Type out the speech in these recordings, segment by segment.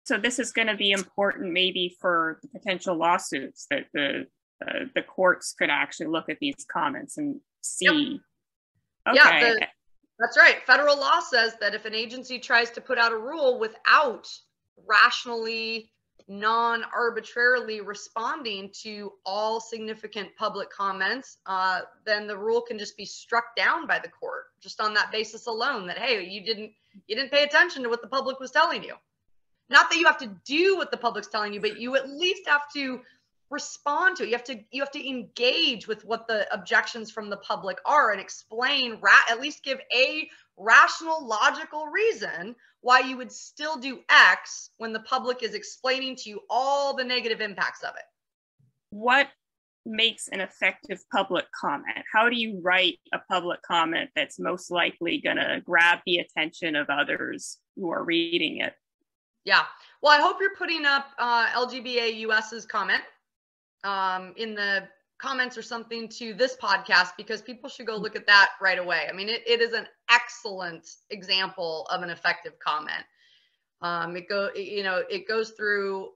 So this is going to be important maybe for the potential lawsuits that the courts could actually look at these comments and see. Yep. Okay. Yeah, that's right. Federal law says that if an agency tries to put out a rule without rationally, non-arbitrarily responding to all significant public comments, then the rule can just be struck down by the court just on that basis alone, that, hey, you didn't pay attention to what the public was telling you. Not that you have to do what the public's telling you, but you at least have to respond to it. You have to engage with what the objections from the public are and explain, at least give a rational, logical reason why you would still do X when the public is explaining to you all the negative impacts of it. What makes an effective public comment? How do you write a public comment that's most likely going to grab the attention of others who are reading it? Yeah. Well, I hope you're putting up LGBA US's comment in the comments or something to this podcast, because people should go look at that right away. I mean, it is an excellent example of an effective comment. It goes through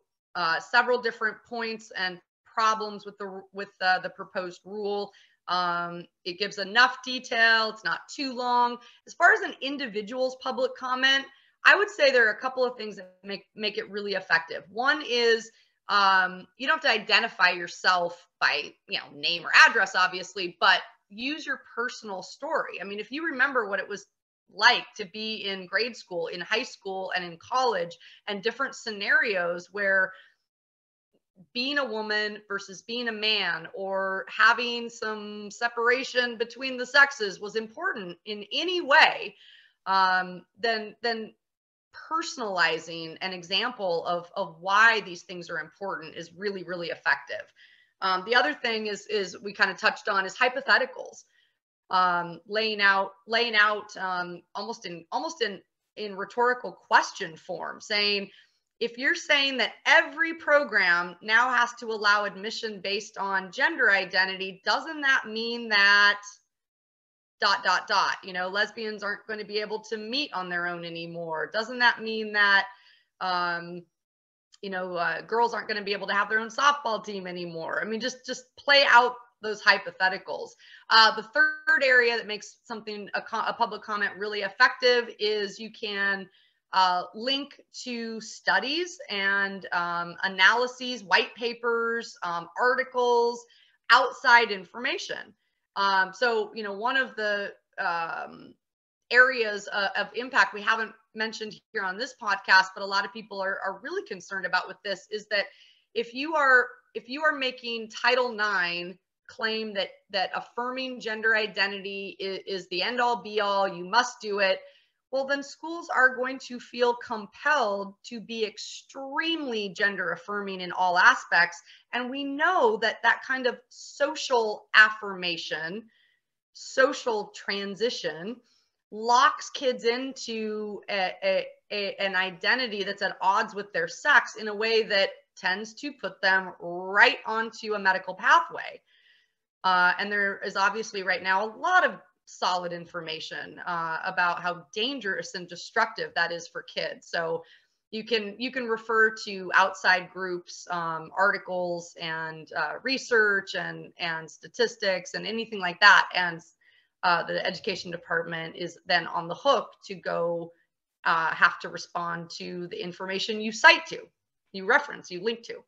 several different points and problems with the proposed rule. It gives enough detail. It's not too long. As far as an individual's public comment, I would say there are a couple of things that make it really effective. One is you don't have to identify yourself by name or address, obviously, but use your personal story. I mean, if you remember what it was like to be in grade school, in high school, and in college, and different scenarios where being a woman versus being a man, or having some separation between the sexes was important in any way, then personalizing an example of why these things are important is really, really effective. The other thing is we kind of touched on is hypotheticals, laying out almost in rhetorical question form, saying, if you're saying that every program now has to allow admission based on gender identity, doesn't that mean that ... lesbians aren't going to be able to meet on their own anymore? Doesn't that mean that, girls aren't going to be able to have their own softball team anymore? I mean, just play out those hypotheticals. The third area that makes something, a public comment, really effective is you can link to studies and analyses, white papers, articles, outside information. So, one of the areas of impact we haven't mentioned here on this podcast, but a lot of people are really concerned about with this, is that if you are making Title IX claim that affirming gender identity is the end all be all, you must do it, well, then schools are going to feel compelled to be extremely gender affirming in all aspects. And we know that kind of social affirmation, social transition, locks kids into an identity that's at odds with their sex in a way that tends to put them right onto a medical pathway. And there is obviously right now a lot of solid information about how dangerous and destructive that is for kids. So you can refer to outside groups, articles, and research and statistics and anything like that. And the education department is then on the hook to go have to respond to the information you cite to, you reference, you link to.